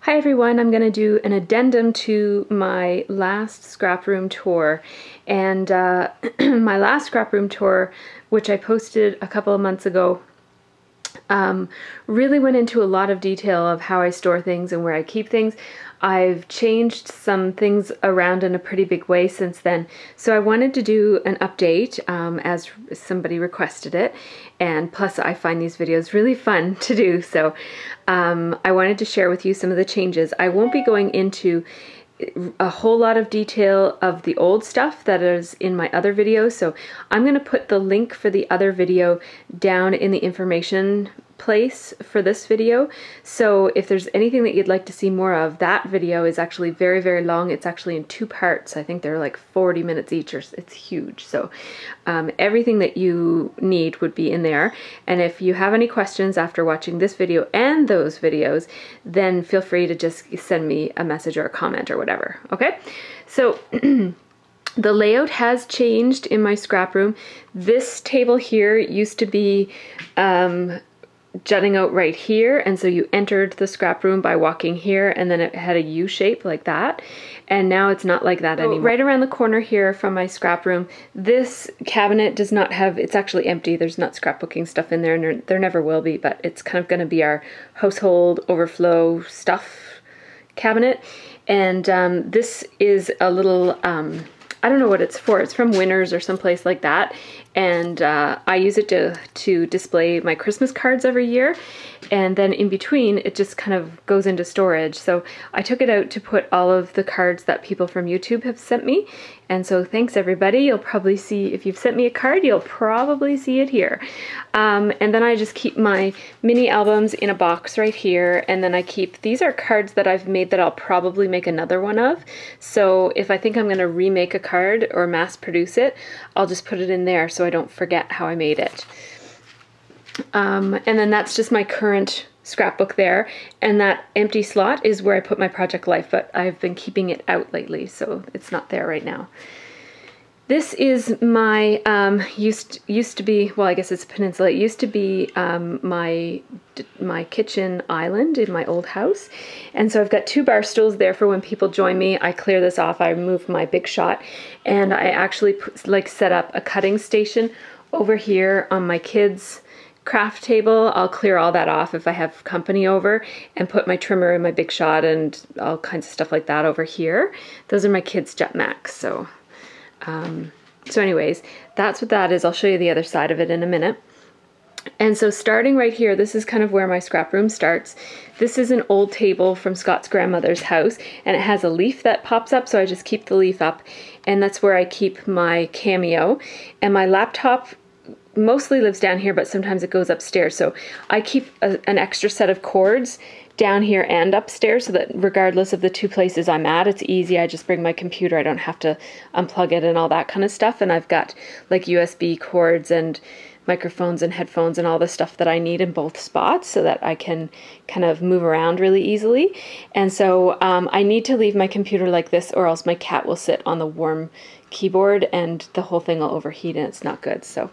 Hi everyone, I'm going to do an addendum to my last scrap room tour. And my last scrap room tour, which I posted a couple of months ago, really went into a lot of detail of how I store things and where I keep things. I've changed some things around in a pretty big way since then, so I wanted to do an update as somebody requested it, and plus I find these videos really fun to do, so I wanted to share with you some of the changes. I won't be going into a whole lot of detail of the old stuff that is in my other videos, so I'm going to put the link for the other video down in the information place for this video. So if there's anything that you'd like to see more of, that video is actually very, very long. It's actually in 2 parts. I think they're like 40 minutes each, or it's huge. So everything that you need would be in there. And if you have any questions after watching this video and those videos, then feel free to just send me a message or a comment or whatever. Okay, so the layout has changed in my scrap room. This table here used to be jutting out right here, and so you entered the scrap room by walking here, and then it had a U shape like that, and now it's not like that anymore. Right around the corner here from my scrap room, this cabinet does not have, it's actually empty. There's not scrapbooking stuff in there, and there never will be, but it's kind of going to be our household overflow stuff cabinet. And this is a little I don't know what it's for. It's from Winners or someplace like that, and I use it to display my Christmas cards every year, and then in between it just kind of goes into storage. So I took it out to put all of the cards that people from YouTube have sent me, and so thanks everybody. You'll probably see, if you've sent me a card, you'll probably see it here. And then I just keep my mini albums in a box right here, and then I keep, these are cards that I've made that I'll probably make another one of. So if I think I'm going to remake a card or mass produce it, I'll just put it in there so I don't forget how I made it. And then that's just my current scrapbook there, and that empty slot is where I put my Project Life, but I've been keeping it out lately, so it's not there right now. This is my, used to be, well, I guess it's a peninsula. It used to be my kitchen island in my old house. And so I've got 2 bar stools there for when people join me. I clear this off, I remove my Big Shot, and I actually set up a cutting station over here on my kids' craft table. I'll clear all that off if I have company over, and put my trimmer and my Big Shot and all kinds of stuff like that over here. Those are my kids' Jetmax, so... So anyways, that's what that is. I'll show you the other side of it in a minute. And so starting right here, this is kind of where my scrap room starts. This is an old table from Scott's grandmother's house, and it has a leaf that pops up, so I just keep the leaf up, and that's where I keep my Cameo. And my laptop mostly lives down here, but sometimes it goes upstairs, so I keep an extra set of cords down here and upstairs, so that regardless of the 2 places I'm at, it's easy. I just bring my computer. I don't have to unplug it and all that kind of stuff. And I've got like USB cords and microphones and headphones and all the stuff that I need in both spots, so that I can kind of move around really easily. And so I need to leave my computer like this, or else my cat will sit on the warm keyboard and the whole thing will overheat, and it's not good. So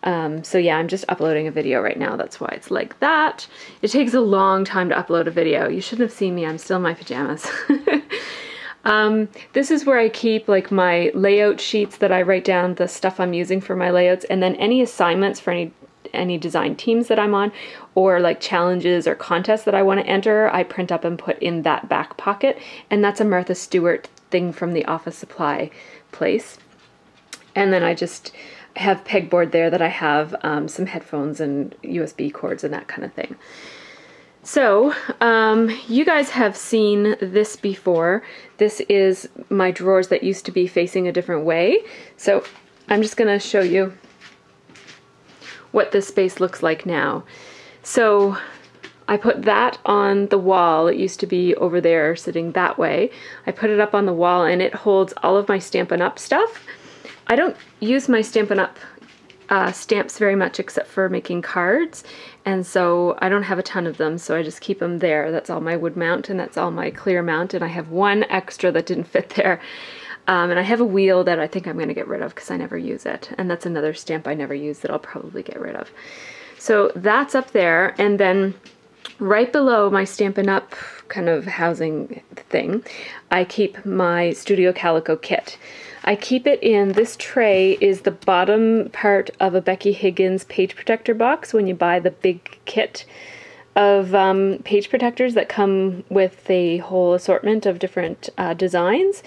so yeah, I'm just uploading a video right now. That's why it's like that. It takes a long time to upload a video. You shouldn't have seen me. I'm still in my pajamas. This is where I keep like my layout sheets that I write down the stuff I'm using for my layouts, and then any assignments for any design teams that I'm on, or like challenges or contests that I want to enter, I print up and put in that back pocket. And that's a Martha Stewart thing from the office supply place. And then I just have pegboard there that I have some headphones and USB cords and that kind of thing. So you guys have seen this before. This is my drawers that used to be facing a different way. So I'm just going to show you what this space looks like now. So I put that on the wall. It used to be over there sitting that way. I put it up on the wall, and it holds all of my Stampin' Up! Stuff. I don't use my Stampin' Up! Stamps very much, except for making cards, and so I don't have a ton of them, so I just keep them there. That's all my wood mount, and that's all my clear mount, and I have one extra that didn't fit there. And I have a wheel that I think I'm going to get rid of because I never use it, and that's another stamp I never use that I'll probably get rid of. So that's up there, and then right below my Stampin' Up! Kind of housing thing, I keep my Studio Calico kit. I keep it in, this tray is the bottom part of a Becky Higgins page protector box when you buy the big kit of page protectors that come with a whole assortment of different designs.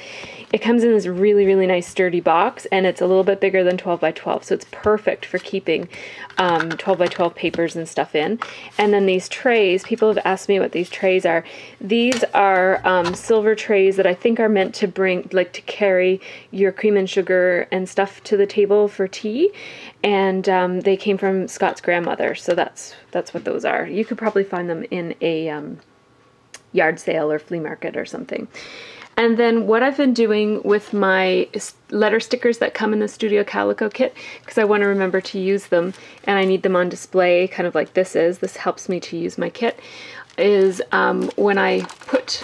It comes in this really, really nice sturdy box, and it's a little bit bigger than 12 by 12, so it's perfect for keeping 12 by 12 papers and stuff in. And then these trays, people have asked me what these trays are. These are silver trays that I think are meant to bring, like to carry your cream and sugar and stuff to the table for tea. And they came from Scott's grandmother, so that's what those are. You could probably find them in a yard sale or flea market or something. And then what I've been doing with my letter stickers that come in the Studio Calico kit, because I want to remember to use them and I need them on display, kind of like this is. This helps me to use my kit, is when I put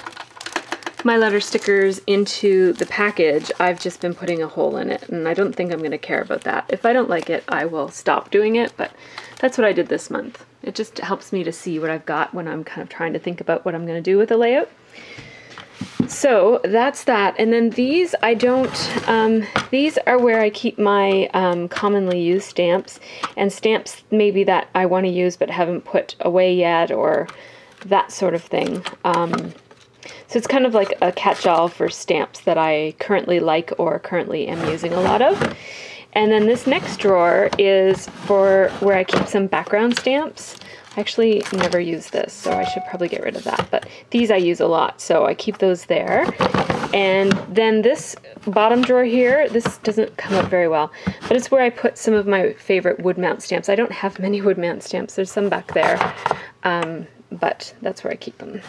my letter stickers into the package, I've just been putting a hole in it, and I don't think I'm going to care about that. If I don't like it, I will stop doing it, but that's what I did this month. It just helps me to see what I've got when I'm kind of trying to think about what I'm going to do with the layout. So that's that. And then these, I don't, these are where I keep my commonly used stamps, and stamps maybe that I want to use but haven't put away yet, or that sort of thing. So it's kind of like a catch-all for stamps that I currently like or currently am using a lot of. And then this next drawer is for where I keep some background stamps. I actually never use this, so I should probably get rid of that. But these I use a lot, so I keep those there. And then this bottom drawer here, this doesn't come up very well, but it's where I put some of my favorite wood mount stamps. I don't have many wood mount stamps. There's some back there, but that's where I keep them.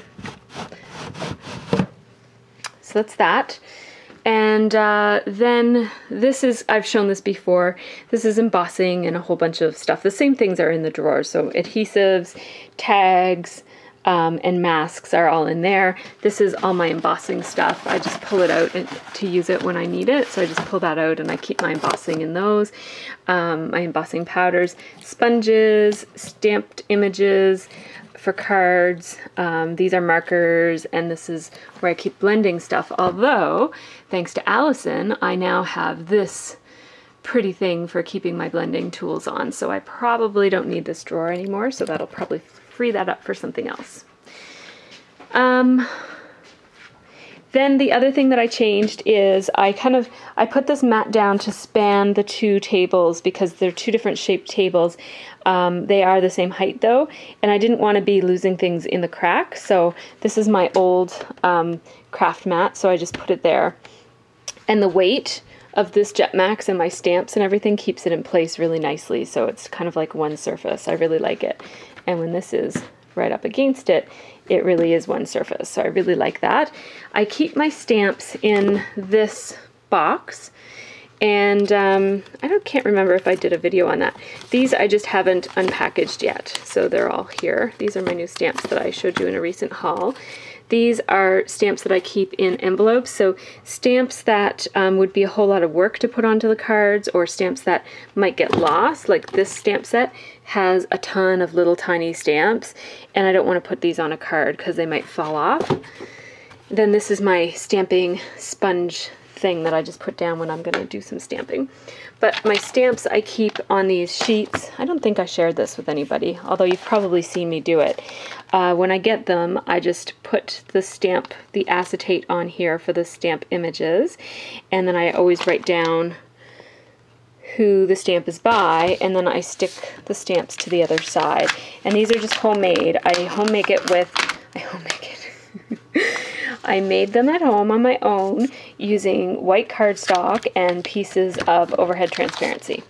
So that's that. And then this is, I've shown this before, this is embossing and a whole bunch of stuff. The same things are in the drawers, so adhesives, tags, and masks are all in there. This is all my embossing stuff. I just pull it out to use it when I need it, so I just pull that out and I keep my embossing in those. My embossing powders, sponges, stamped images for cards. These are markers, and this is where I keep blending stuff, although thanks to Allison I now have this pretty thing for keeping my blending tools on, so I probably don't need this drawer anymore, so that'll probably free that up for something else. Then the other thing that I changed is I put this mat down to span the two tables because they're two different shaped tables. They are the same height though, and I didn't want to be losing things in the crack, so this is my old craft mat, so I just put it there. And the weight of this Jet Max and my stamps and everything keeps it in place really nicely, so it's kind of like one surface. I really like it. And when this is right up against it, it really is one surface, so I really like that. I keep my stamps in this box, and I can't remember if I did a video on that. These I just haven't unpackaged yet, so they're all here. These are my new stamps that I showed you in a recent haul. These are stamps that I keep in envelopes, so stamps that would be a whole lot of work to put onto the cards, or stamps that might get lost, like this stamp set has a ton of little tiny stamps, and I don't want to put these on a card because they might fall off. Then this is my stamping sponge thing that I just put down when I'm going to do some stamping. But my stamps I keep on these sheets. I don't think I shared this with anybody, although you've probably seen me do it. When I get them, I just put the stamp, the acetate on here for the stamp images, and then I always write down who the stamp is by, and then I stick the stamps to the other side. And these are just homemade. I made them at home on my own using white cardstock and pieces of overhead transparency.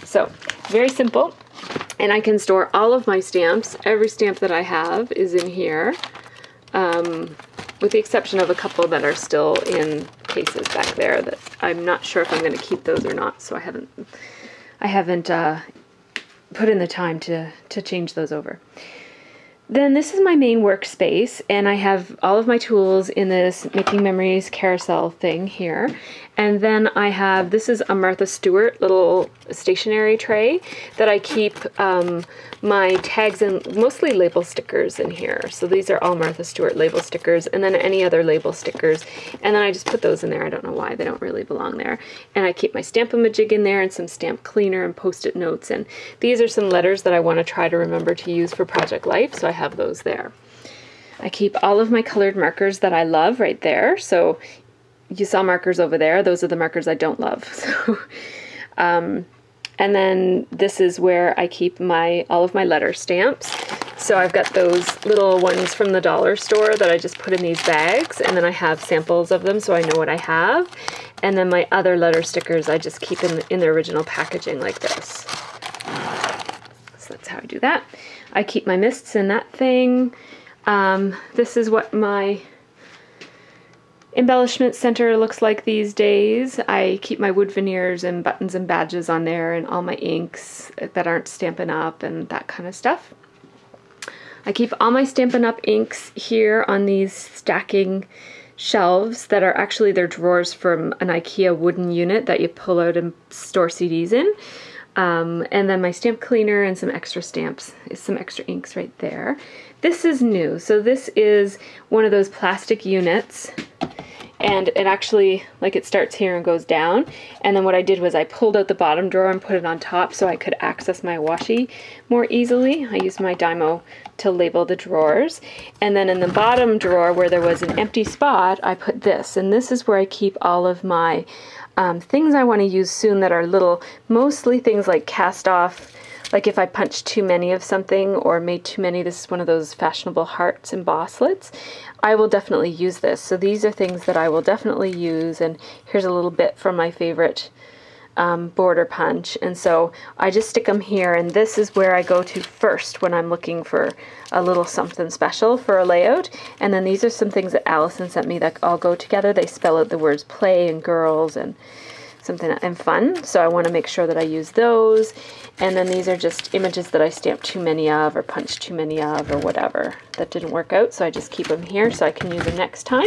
So, very simple. And I can store all of my stamps. Every stamp that I have is in here, with the exception of a couple that are still in cases back there that I'm not sure if I'm going to keep those or not, so I haven't put in the time to change those over. Then this is my main workspace, and I have all of my tools in this Making Memories carousel thing here. And then I have, this is a Martha Stewart little stationery tray that I keep my tags and mostly label stickers in here. So these are all Martha Stewart label stickers, and then any other label stickers. And then I just put those in there. I don't know why, they don't really belong there. And I keep my Stamp-A-Majig in there and some stamp cleaner and Post-it notes. And these are some letters that I want to try to remember to use for Project Life, so I have those there. I keep all of my colored markers that I love right there. So you saw markers over there. Those are the markers I don't love. So, and then this is where I keep all of my letter stamps. So I've got those little ones from the dollar store that I just put in these bags, and then I have samples of them so I know what I have. And then my other letter stickers I just keep in the original packaging like this. So that's how I do that. I keep my mists in that thing. This is what my embellishment center looks like these days. I keep my wood veneers and buttons and badges on there, and all my inks that aren't Stampin' Up! And that kind of stuff. I keep all my Stampin' Up! Inks here on these stacking shelves that are actually, they're drawers from an IKEA wooden unit that you pull out and store CDs in. And then my stamp cleaner and some extra stamps, some extra inks right there. This is new. So this is one of those plastic units, and it actually, like, it starts here and goes down. And then what I did was I pulled out the bottom drawer and put it on top so I could access my washi more easily. I used my Dymo to label the drawers. And then in the bottom drawer where there was an empty spot, I put this. And this is where I keep all of my things I want to use soon that are little, mostly things like cast off, like if I punched too many of something or made too many, this is one of those fashionable hearts embosslets, I will definitely use this. So these are things that I will definitely use, and here's a little bit from my favorite border punch. And so I just stick them here, and this is where I go to first when I'm looking for a little something special for a layout. And then these are some things that Allison sent me that all go together. They spell out the words play and girls and something and fun, so I want to make sure that I use those. And then these are just images that I stamped too many of or punched too many of or whatever that didn't work out, so I just keep them here so I can use them next time.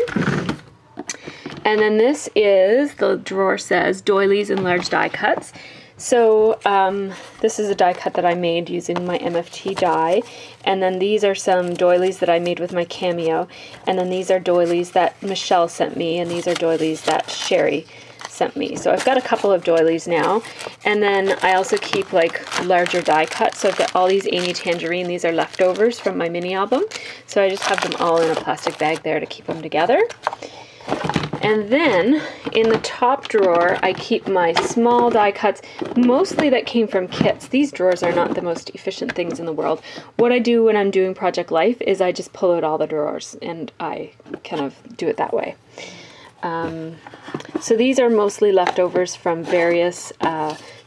And then this is, the drawer says doilies and large die cuts. So this is a die cut that I made using my MFT die, and then these are some doilies that I made with my Cameo, and then these are doilies that Michelle sent me, and these are doilies that Sherry sent me. So I've got a couple of doilies now, and then I also keep like larger die cuts. So I've got all these Amy Tangerine. These are leftovers from my mini album, so I just have them all in a plastic bag there to keep them together. And then in the top drawer, I keep my small die cuts, mostly that came from kits. These drawers are not the most efficient things in the world. What I do when I'm doing Project Life is I just pull out all the drawers, and I kind of do it that way. So these are mostly leftovers from various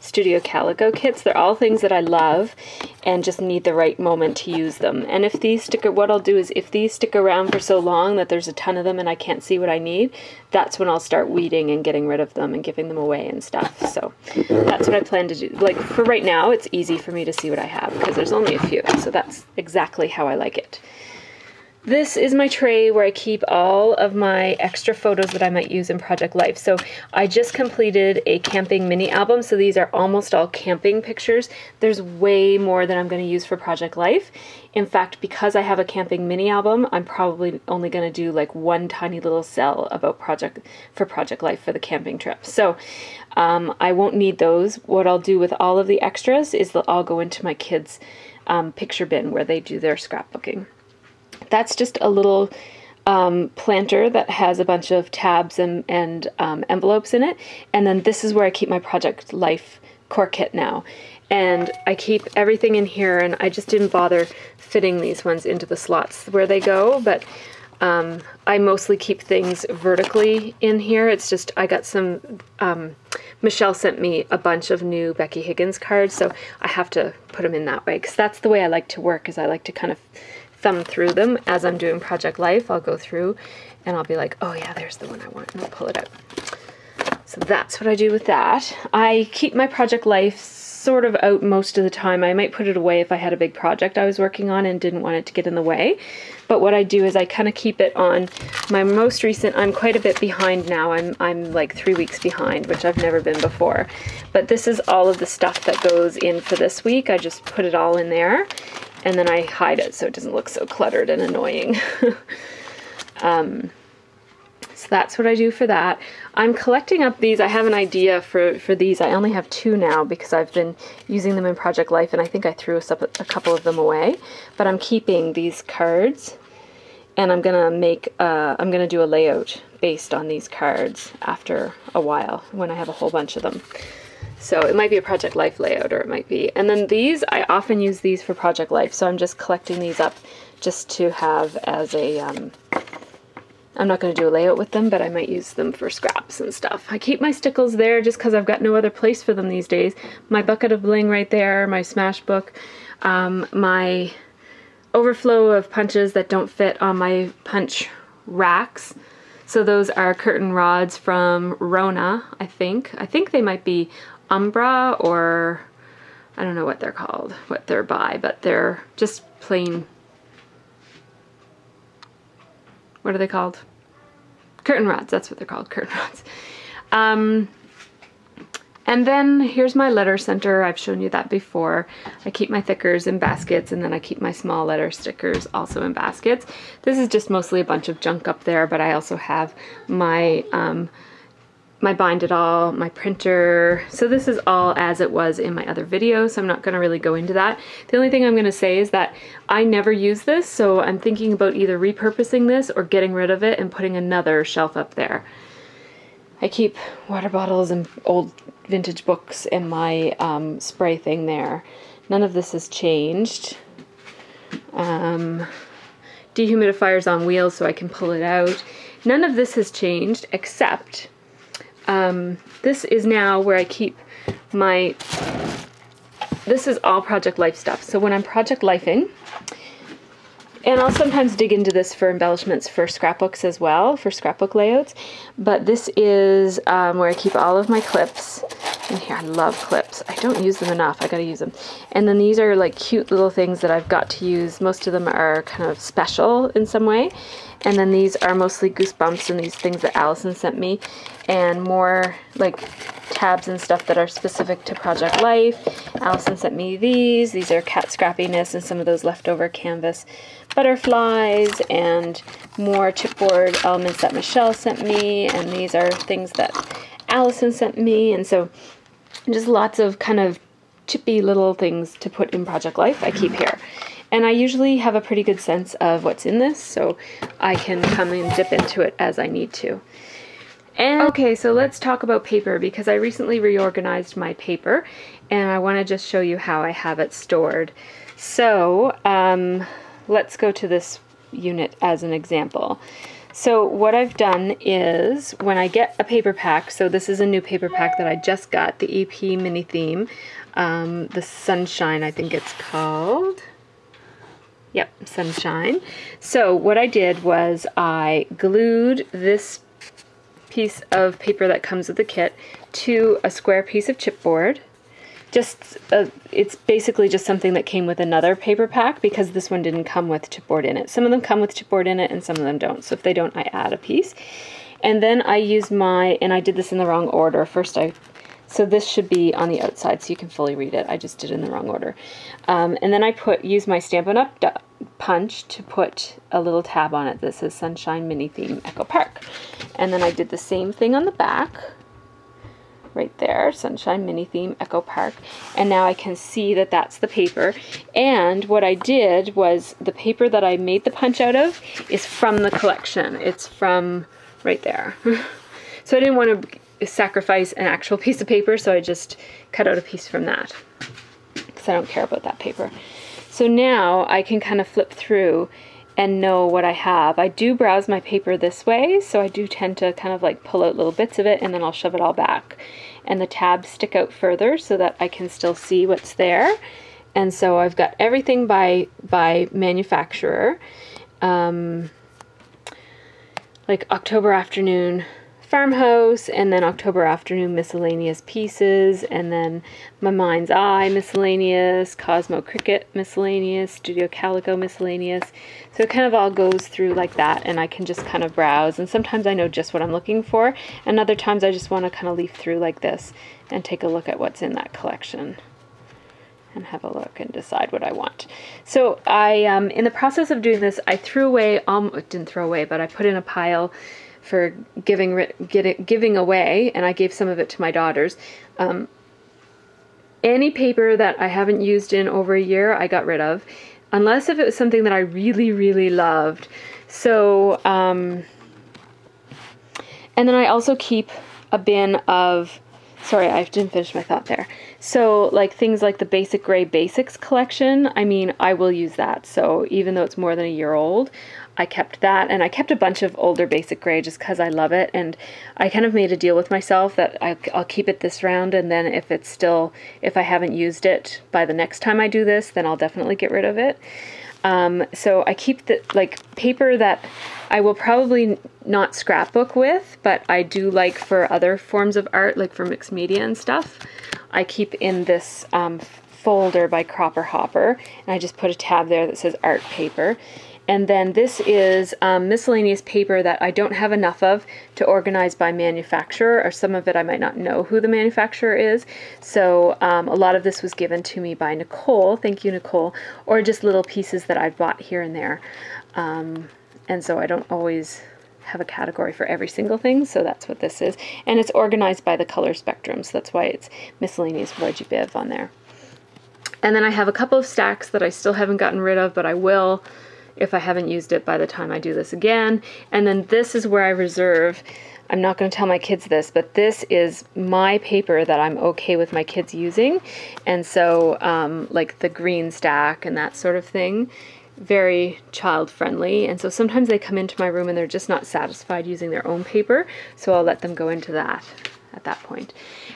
Studio Calico kits. They're all things that I love and just need the right moment to use them. And if these what I'll do is if these stick around for so long that there's a ton of them and I can't see what I need, that's when I'll start weeding and getting rid of them and giving them away and stuff. So that's what I plan to do. Like for right now, it's easy for me to see what I have because there's only a few. So that's exactly how I like it. This is my tray where I keep all of my extra photos that I might use in Project Life. So I just completed a camping mini album, so these are almost all camping pictures. There's way more than I'm going to use for Project Life. In fact, because I have a camping mini album, I'm probably only going to do like one tiny little cell about Project Life for the camping trip. So I won't need those. What I'll do with all of the extras is they'll all go into my kids' picture bin where they do their scrapbooking. That's just a little planter that has a bunch of tabs and envelopes in it. And then this is where I keep my Project Life core kit now. And I keep everything in here, and I just didn't bother fitting these ones into the slots where they go, but I mostly keep things vertically in here. It's just, I got some, Michelle sent me a bunch of new Becky Higgins cards, so I have to put them in that way, because that's the way I like to work, is I like to kind of thumb through them as I'm doing Project Life. I'll go through and I'll be like, oh yeah, there's the one I want, and I'll pull it out. So that's what I do with that. I keep my Project Life sort of out most of the time. I might put it away if I had a big project I was working on and didn't want it to get in the way. But what I do is I kind of keep it on my most recent. I'm quite a bit behind now. I'm like 3 weeks behind, which I've never been before. But this is all of the stuff that goes in for this week. I just put it all in there, and then I hide it so it doesn't look so cluttered and annoying. So that's what I do for that. I'm collecting up these. I have an idea for these. I only have 2 now because I've been using them in Project Life, and I think I threw a couple of them away. But I'm keeping these cards, and I'm gonna do a layout based on these cards after a while when I have a whole bunch of them. So it might be a Project Life layout, or it might be. And then these, I often use these for Project Life, so I'm just collecting these up just to have as a I'm not going to do a layout with them, but I might use them for scraps and stuff. I keep my stickles there just because I've got no other place for them these days. My bucket of bling right there, my smash book, my overflow of punches that don't fit on my punch racks. So those are curtain rods from Rona, I think. I think they might be Umbra, or I don't know what they're called, what they're by, but they're just plain. What are they called? Curtain rods, that's what they're called, curtain rods. And then here's my letter center. I've shown you that before. I keep my thickers in baskets, and then I keep my small letter stickers also in baskets. This is just mostly a bunch of junk up there, but I also have my my bind it all, my printer. So this is all as it was in my other video, so I'm not going to really go into that. The only thing I'm going to say is that I never use this, so I'm thinking about either repurposing this or getting rid of it and putting another shelf up there. I keep water bottles and old vintage books in my spray thing there. None of this has changed. Dehumidifier's on wheels so I can pull it out. None of this has changed except this is now where I keep my, this is all Project Life stuff. So when I'm Project Lifing, and I'll sometimes dig into this for embellishments for scrapbooks as well, for scrapbook layouts, but this is where I keep all of my clips. And here, I love clips. I don't use them enough. I gotta use them. And then these are like cute little things that I've got to use. Most of them are kind of special in some way. And then these are mostly Goosebumps and these things that Allison sent me, and more like tabs and stuff that are specific to Project Life. Allison sent me these. These are cat scrappiness and some of those leftover canvas butterflies, and more chipboard elements that Michelle sent me, and these are things that Allison sent me, and so just lots of kind of chippy little things to put in Project Life I keep here. And I usually have a pretty good sense of what's in this, so I can come and dip into it as I need to. And okay, so let's talk about paper, because I recently reorganized my paper, and I want to just show you how I have it stored. So let's go to this unit as an example. So what I've done is, when I get a paper pack, so this is a new paper pack that I just got, the EP mini theme, the Sunshine I think it's called. Yep, Sunshine. So what I did was I glued this piece of paper that comes with the kit to a square piece of chipboard. It's basically just something that came with another paper pack, because this one didn't come with chipboard in it. Some of them come with chipboard in it and some of them don't. So if they don't, I add a piece. And then I use and I did this in the wrong order. So this should be on the outside so you can fully read it. I just did it in the wrong order. And then I use my Stampin' Up! Punch to put a little tab on it that says Sunshine Mini Theme Echo Park. And then I did the same thing on the back. Right there, Sunshine Mini Theme Echo Park. And now I can see that that's the paper. And what I did was, the paper that I made the punch out of is from the collection. It's from right there. So I didn't want to sacrifice an actual piece of paper, so I just cut out a piece from that, because I don't care about that paper. So now I can kind of flip through and know what I have. I do browse my paper this way, so I do tend to kind of like pull out little bits of it and then I'll shove it all back. And the tabs stick out further so that I can still see what's there. And so I've got everything by manufacturer. Like October Afternoon, Farmhouse, and then October Afternoon Miscellaneous Pieces, and then My Mind's Eye Miscellaneous, Cosmo Cricket Miscellaneous, Studio Calico Miscellaneous. So it kind of all goes through like that, and I can just kind of browse, and sometimes I know just what I'm looking for, and other times I just want to kind of leaf through like this and take a look at what's in that collection and have a look and decide what I want. So I, in the process of doing this, I threw away, didn't throw away, but I put in a pile for giving away, and I gave some of it to my daughters. Any paper that I haven't used in over a year, I got rid of, unless if it was something that I really, really loved. So, and then I also keep a bin of, sorry, I didn't finish my thought there. So like things like the Basic Gray Basics collection, I mean, I will use that. So even though it's more than a year old, I kept that, and I kept a bunch of older Basic Gray just because I love it, and I kind of made a deal with myself that I'll keep it this round, and then if it's still, if I haven't used it by the next time I do this, then I'll definitely get rid of it. So I keep the paper that I will probably not scrapbook with, but I do like for other forms of art, like for mixed media and stuff. I keep in this folder by Cropper Hopper, and I just put a tab there that says art paper. And then this is miscellaneous paper that I don't have enough of to organize by manufacturer, or some of it I might not know who the manufacturer is. So a lot of this was given to me by Nicole, thank you Nicole, or just little pieces that I've bought here and there. And so I don't always have a category for every single thing, so that's what this is. And it's organized by the color spectrum, so that's why it's miscellaneous Roger Biv on there. And then I have a couple of stacks that I still haven't gotten rid of, but I will if I haven't used it by the time I do this again. And then this is where I reserve, I'm not going to tell my kids this, but this is my paper that I'm okay with my kids using. And so like the green stack and that sort of thing, very child friendly. And so sometimes they come into my room and they're just not satisfied using their own paper, so I'll let them go into that at that point.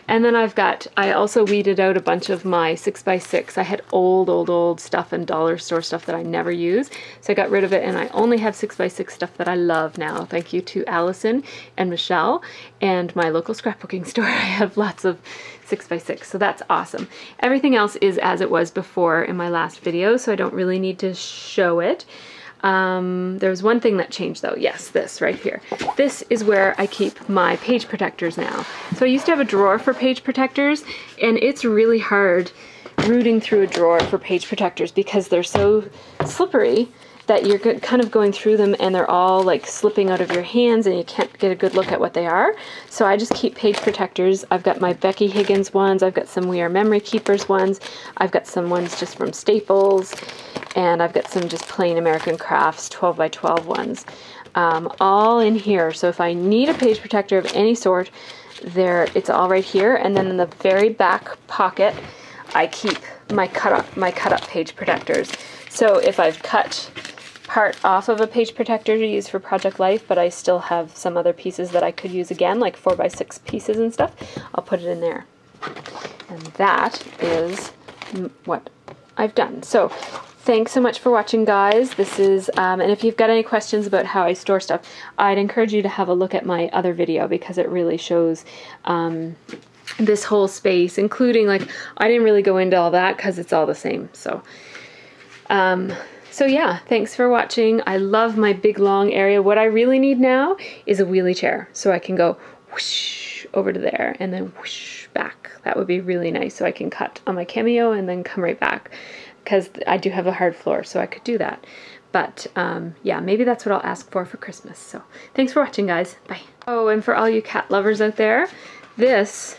And then I also weeded out a bunch of my 6x6. I had old stuff and dollar store stuff that I never use, so I got rid of it, and I only have 6x6 stuff that I love now. Thank you to Allison and Michelle and my local scrapbooking store. I have lots of 6x6, so that's awesome. Everything else is as it was before in my last video, so I don't really need to show it. There's one thing that changed though. Yes, this right here. This is where I keep my page protectors now. So I used to have a drawer for page protectors, and it's really hard rooting through a drawer for page protectors because they're so slippery that you're kind of going through them and they're all like slipping out of your hands and you can't get a good look at what they are. So I just keep page protectors. I've got my Becky Higgins ones, I've got some We Are Memory Keepers ones, I've got some ones just from Staples, and I've got some just plain American Crafts 12x12 ones, all in here. So if I need a page protector of any sort, it's all right here. And then in the very back pocket, I keep my cut up page protectors. So if I've cut part off of a page protector to use for Project Life, but I still have some other pieces that I could use again, like 4x6 pieces and stuff, I'll put it in there. And that is what I've done. So thanks so much for watching, guys. This is, and if you've got any questions about how I store stuff, I'd encourage you to have a look at my other video because it really shows this whole space, including, like, I didn't really go into all that because it's all the same. So, so yeah, thanks for watching. I love my big long area. What I really need now is a wheelie chair so I can go whoosh over to there and then whoosh back. That would be really nice, so I can cut on my Cameo and then come right back, because I do have a hard floor, so I could do that. But yeah, maybe that's what I'll ask for Christmas. So thanks for watching, guys. Bye. Oh, and for all you cat lovers out there, this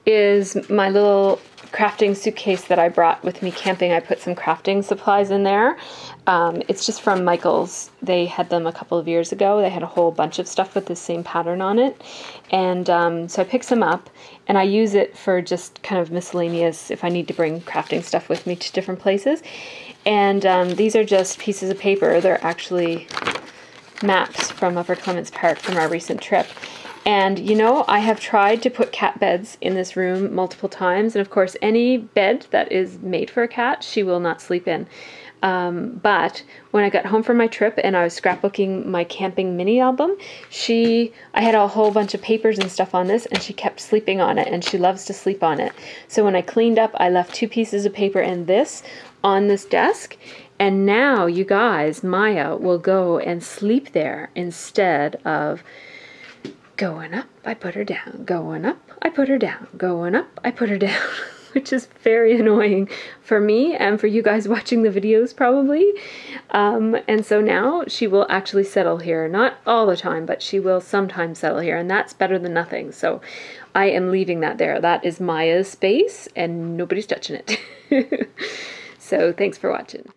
is my little crafting suitcase that I brought with me camping. I put some crafting supplies in there. It's just from Michael's. They had them a couple of years ago. They had a whole bunch of stuff with the same pattern on it. And so I picked some up, and I use it for just kind of miscellaneous if I need to bring crafting stuff with me to different places. And these are just pieces of paper. They're actually maps from Upper Clements Park from our recent trip. And you know, I have tried to put cat beds in this room multiple times, and of course any bed that is made for a cat, she will not sleep in. But when I got home from my trip and I was scrapbooking my camping mini album, I had a whole bunch of papers and stuff on this, and she kept sleeping on it, and she loves to sleep on it. So when I cleaned up, I left 2 pieces of paper and this on this desk, and now you guys, Maya will go and sleep there instead of going up, I put her down, going up, I put her down, going up, I put her down. Which is very annoying for me and for you guys watching the videos probably. And so now she will actually settle here. Not all the time, but she will sometimes settle here, and that's better than nothing. So I am leaving that there. That is Maya's space and nobody's touching it. So thanks for watching.